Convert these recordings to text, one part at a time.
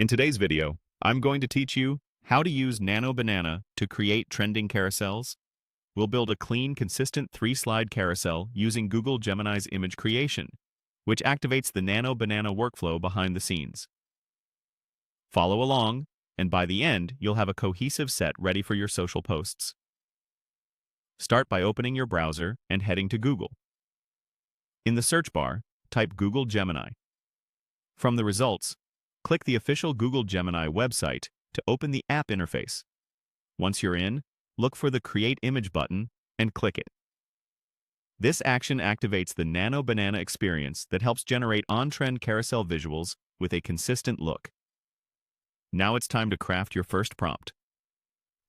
In today's video, I'm going to teach you how to use Nano Banana to create trending carousels. We'll build a clean, consistent 3-slide carousel using Google Gemini's image creation, which activates the Nano Banana workflow behind the scenes. Follow along, and by the end, you'll have a cohesive set ready for your social posts. Start by opening your browser and heading to Google. In the search bar, type Google Gemini. From the results, click the official Google Gemini website to open the app interface. Once you're in, look for the Create Image button and click it. This action activates the Nano Banana experience that helps generate on-trend carousel visuals with a consistent look. Now it's time to craft your first prompt.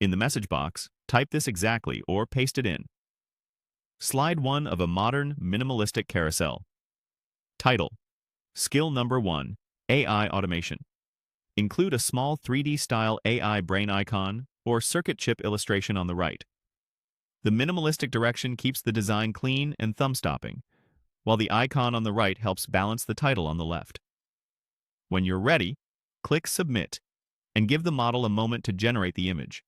In the message box, type this exactly or paste it in. Slide 1 of a modern, minimalistic carousel. Title: Skill Number 1, AI Automation. Include a small 3D-style AI brain icon or circuit chip illustration on the right. The minimalistic direction keeps the design clean and thumb-stopping, while the icon on the right helps balance the title on the left. When you're ready, click Submit and give the model a moment to generate the image.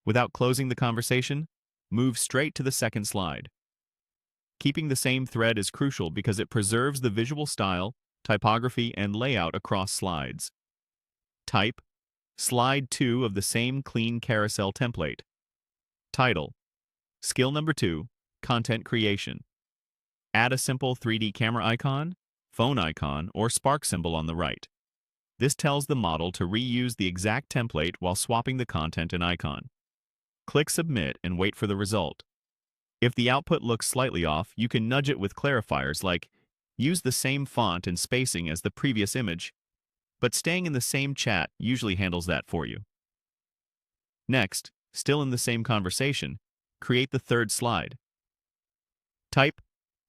Without closing the conversation, move straight to the second slide. Keeping the same thread is crucial because it preserves the visual style, typography, and layout across slides. Type Slide 2 of the same clean carousel template. Title: Skill Number 2, Content Creation. Add a simple 3D camera icon, phone icon, or spark symbol on the right. This tells the model to reuse the exact template while swapping the content and icon. Click Submit and wait for the result. If the output looks slightly off, you can nudge it with clarifiers like use the same font and spacing as the previous image, but staying in the same chat usually handles that for you. Next, still in the same conversation, create the third slide. Type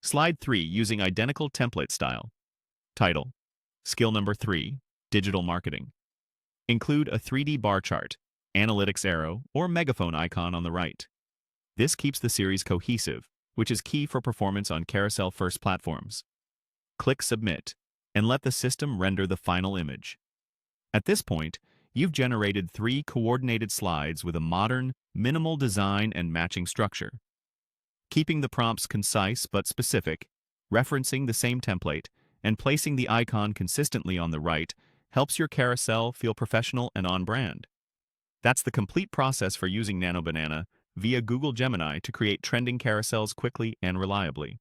Slide 3 using identical template style. Title: Skill Number 3, Digital Marketing. Include a 3D bar chart, analytics arrow, or megaphone icon on the right. This keeps the series cohesive, which is key for performance on carousel-first platforms. Click Submit, and let the system render the final image. At this point, you've generated 3 coordinated slides with a modern, minimal design and matching structure. Keeping the prompts concise but specific, referencing the same template, and placing the icon consistently on the right helps your carousel feel professional and on-brand. That's the complete process for using Nano Banana via Google Gemini to create trending carousels quickly and reliably.